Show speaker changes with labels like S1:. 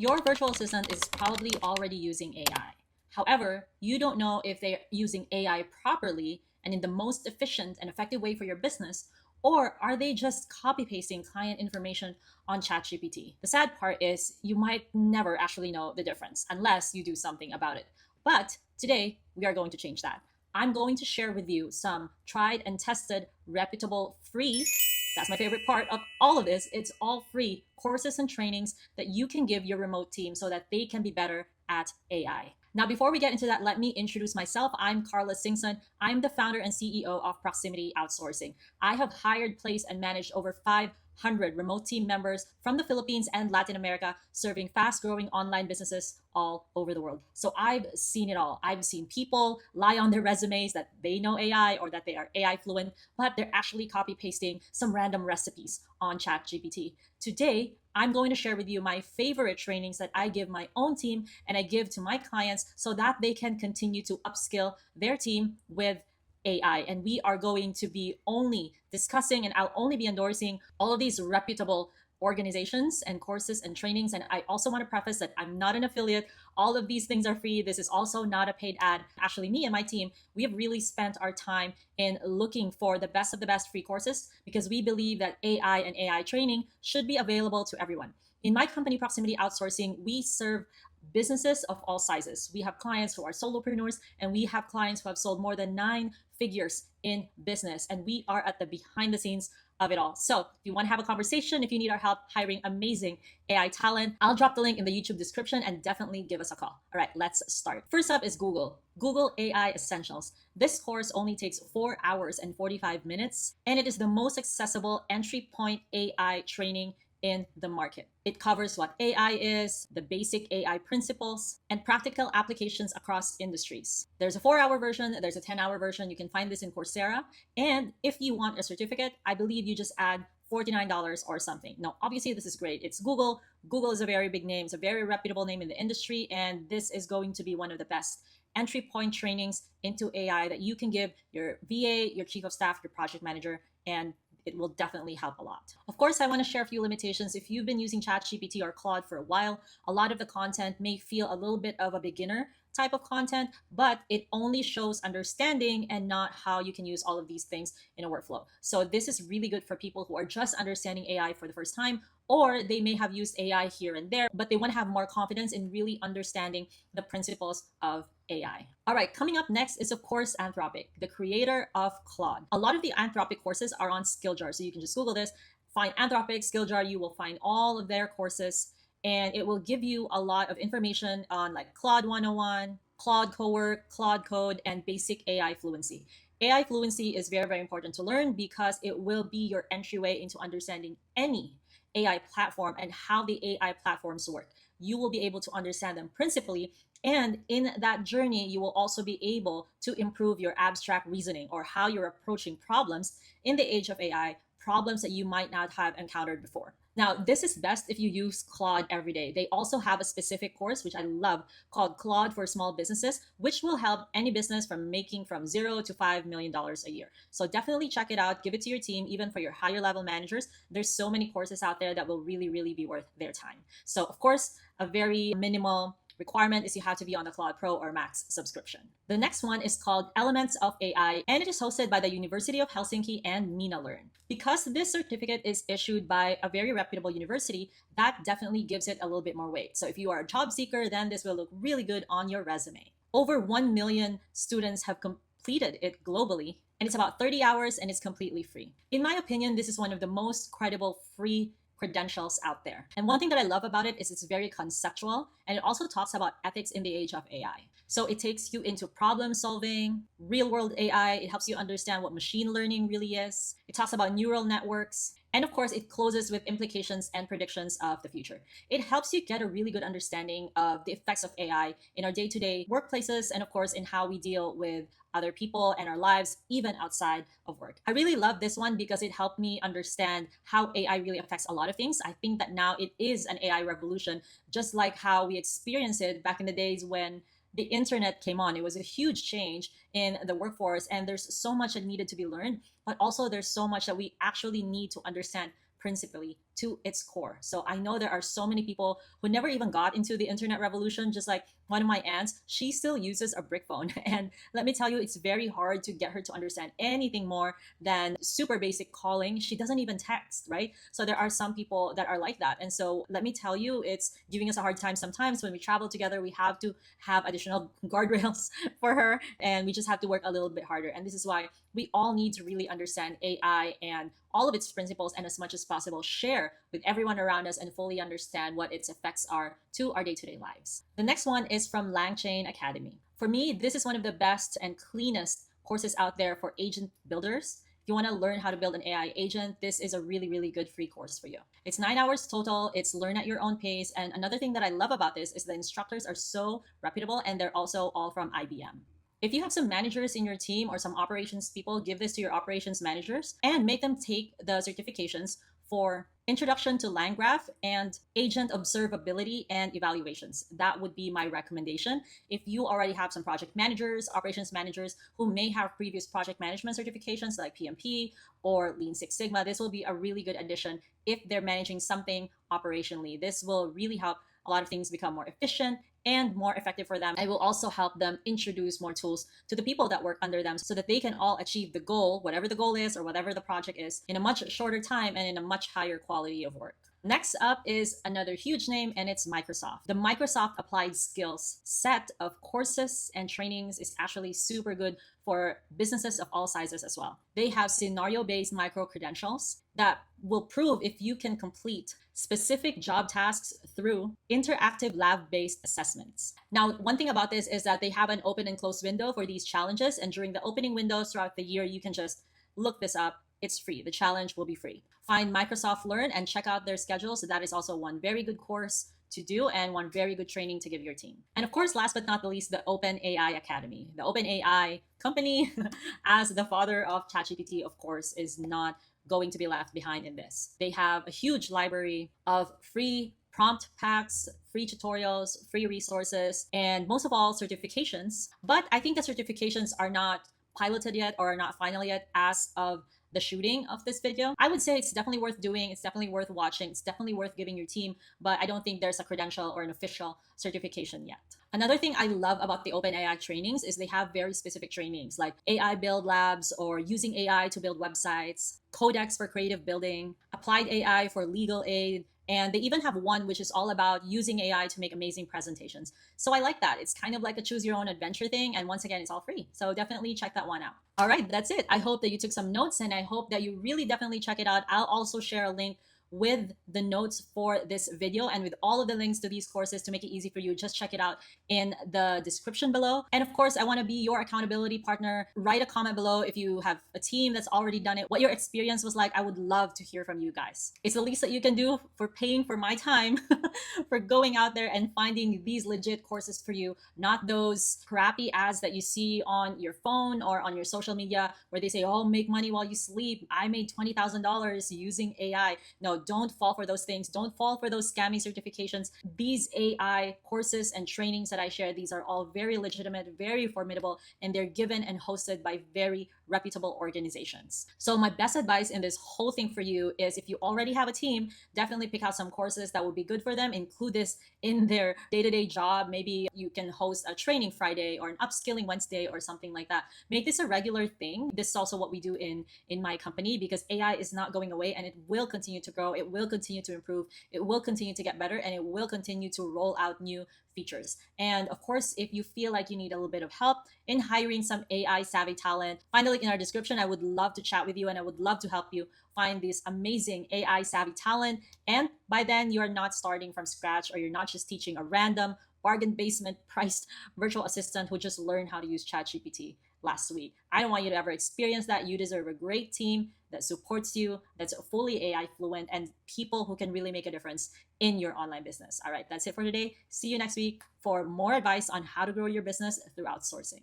S1: Your virtual assistant is probably already using AI. However, you don't know if they're using AI properly and in the most efficient and effective way for your business, or are they just copy pasting client information on ChatGPT? The sad part is you might never actually know the difference unless you do something about it. But today, we are going to change that. I'm going to share with you some tried and tested, reputable, free, that's my favorite part of all of this. It's all free courses and trainings that you can give your remote team so that they can be better at AI. Now, before we get into that, let me introduce myself. I'm Carla Singson. I'm the founder and CEO of Proximity Outsourcing. I have hired, placed, and managed over 500 remote team members from the Philippines and Latin America, serving fast-growing online businesses all over the world. So I've seen it all. I've seen people lie on their resumes that they know AI or that they are AI fluent, but they're actually copy pasting some random recipes on ChatGPT. Today, I'm going to share with you my favorite trainings that I give my own team and I give to my clients so that they can continue to upskill their team with AI. And we are going to be only discussing and I'll only be endorsing all of these reputable organizations and courses and trainings. And I also want to preface that I'm not an affiliate. All of these things are free. This is also not a paid ad. Actually, me and my team, we have really spent our time in looking for the best of the best free courses because we believe that AI and AI training should be available to everyone. In my company, Proximity Outsourcing, we serve businesses of all sizes. We have clients who are solopreneurs and we have clients who have sold more than 9 figures in business. And we are at the behind the scenes of it all. So if you want to have a conversation, if you need our help hiring amazing AI talent, I'll drop the link in the YouTube description and definitely give us a call. All right, let's start. First up is Google AI Essentials. This course only takes 4 hours and 45 minutes, and it is the most accessible entry point AI training in the market. It covers what AI is, the basic AI principles, and practical applications across industries. There's a 4-hour version, there's a 10-hour version. You can find this in Coursera. And if you want a certificate, I believe you just add $49 or something. Now, obviously, this is great. It's Google. Google is a very big name. It's a very reputable name in the industry. And this is going to be one of the best entry point trainings into AI that you can give your VA, your chief of staff, your project manager, and it will definitely help a lot. Of course, I want to share a few limitations. If you've been using ChatGPT or Claude for a while, a lot of the content may feel a little bit of a beginner type of content, but it only shows understanding and not how you can use all of these things in a workflow. So this is really good for people who are just understanding AI for the first time, or they may have used AI here and there, but they want to have more confidence in really understanding the principles of AI. All right, coming up next is, of course, Anthropic, the creator of Claude. A lot of the Anthropic courses are on Skilljar, so you can just Google this, find Anthropic, Skilljar, you will find all of their courses, and it will give you a lot of information on like Claude 101, Claude Cowork, Claude Code, and basic AI fluency. AI fluency is very, very important to learn because it will be your entryway into understanding any AI platform and how the AI platforms work. You will be able to understand them principally, and in that journey, you will also be able to improve your abstract reasoning or how you're approaching problems in the age of AI, problems that you might not have encountered before. Now, this is best if you use Claude every day. They also have a specific course, which I love, called Claude for Small Businesses, which will help any business from making from $0 to $5 million a year. So definitely check it out. Give it to your team, even for your higher level managers. There's so many courses out there that will really, really be worth their time. So of course, a very minimal requirement is you have to be on the Claude Pro or Max subscription. The next one is called Elements of AI, and it is hosted by the University of Helsinki and MinaLearn. Because this certificate is issued by a very reputable university, that definitely gives it a little bit more weight. So if you are a job seeker, then this will look really good on your resume. Over 1 million students have completed it globally, and it's about 30 hours and it's completely free. In my opinion, this is one of the most credible free credentials out there. And one thing that I love about it is it's very conceptual, and it also talks about ethics in the age of AI. So it takes you into problem solving, real world AI. It helps you understand what machine learning really is. It talks about neural networks. And of course, it closes with implications and predictions of the future. It helps you get a really good understanding of the effects of AI in our day-to-day workplaces and of course in how we deal with other people and our lives, even outside of work. I really love this one because it helped me understand how AI really affects a lot of things. I think that now it is an AI revolution, just like how we experienced it back in the days when the internet came on. It was a huge change in the workforce, and there's so much that needed to be learned, but also there's so much that we actually need to understand principally to its core. So I know there are so many people who never even got into the internet revolution, just like one of my aunts. She still uses a brick phone. And let me tell you, it's very hard to get her to understand anything more than super basic calling. She doesn't even text, right? So there are some people that are like that. And so let me tell you, it's giving us a hard time sometimes. When we travel together, we have to have additional guardrails for her, and we just have to work a little bit harder. And this is why we all need to really understand AI and all of its principles, and as much as possible share with everyone around us and fully understand what its effects are to our day-to-day lives. The next one is from LangChain Academy. For me, this is one of the best and cleanest courses out there for agent builders. If you want to learn how to build an AI agent, this is a really, really good free course for you. It's 9 hours total. It's learn at your own pace. And another thing that I love about this is the instructors are so reputable, and they're also all from IBM. If you have some managers in your team or some operations people, give this to your operations managers and make them take the certifications for Introduction to LangGraph and Agent Observability and Evaluations. That would be my recommendation. If you already have some project managers, operations managers who may have previous project management certifications like PMP or Lean Six Sigma, this will be a really good addition if they're managing something operationally. This will really help a lot of things become more efficient and more effective for them. It will also help them introduce more tools to the people that work under them so that they can all achieve the goal, whatever the goal is or whatever the project is, in a much shorter time and in a much higher quality of work. Next up is another huge name, and it's Microsoft. The Microsoft Applied Skills set of courses and trainings is actually super good for businesses of all sizes as well. They have scenario-based micro-credentials that will prove if you can complete specific job tasks through interactive lab-based assessments. Now, one thing about this is that they have an open and closed window for these challenges, and during the opening windows throughout the year, you can just look this up. It's free. The challenge will be free. Find Microsoft Learn and check out their schedule. So that is also one very good course to do and one very good training to give your team. And of course, last but not the least, the OpenAI Academy. The OpenAI company, as the father of ChatGPT, of course, is not going to be left behind in this. They have a huge library of free prompt packs, free tutorials, free resources, and most of all, certifications. But I think the certifications are not piloted yet or are not final yet as of the shooting of this video. I would say it's definitely worth doing. It's definitely worth watching. It's definitely worth giving your team, but I don't think there's a credential or an official certification yet. Another thing I love about the OpenAI trainings is they have very specific trainings like AI build labs or using AI to build websites, codex for creative building, applied AI for legal aid, and they even have one which is all about using AI to make amazing presentations. So I like that. It's kind of like a choose your own adventure thing. And once again, it's all free. So definitely check that one out. All right, that's it. I hope that you took some notes, and I hope that you really definitely check it out. I'll also share a link with the notes for this video and with all of the links to these courses to make it easy for you. Just check it out in the description below. And of course, I want to be your accountability partner. Write a comment below if you have a team that's already done it, what your experience was like. I would love to hear from you guys. It's the least that you can do for paying for my time for going out there and finding these legit courses for you, not those crappy ads that you see on your phone or on your social media where they say, oh, make money while you sleep. I made $20,000 using AI. No, don't fall for those things. Don't fall for those scammy certifications. These AI courses and trainings that I share, these are all very legitimate, very formidable, and they're given and hosted by very reputable organizations. So my best advice in this whole thing for you is if you already have a team, definitely pick out some courses that will be good for them. Include this in their day-to-day job. Maybe you can host a training Friday or an upskilling Wednesday or something like that. Make this a regular thing. This is also what we do in my company, because AI is not going away and it will continue to grow. It will continue to improve. It will continue to get better, and it will continue to roll out new features. And of course, if you feel like you need a little bit of help in hiring some AI savvy talent, find the link in our description. I would love to chat with you, and I would love to help you find this amazing AI savvy talent. And by then, you're not starting from scratch, or you're not just teaching a random bargain basement priced virtual assistant who just learned how to use ChatGPT last week. I don't want you to ever experience that. You deserve a great team that supports you, that's fully AI fluent, and people who can really make a difference in your online business. All right, that's it for today. See you next week for more advice on how to grow your business through outsourcing.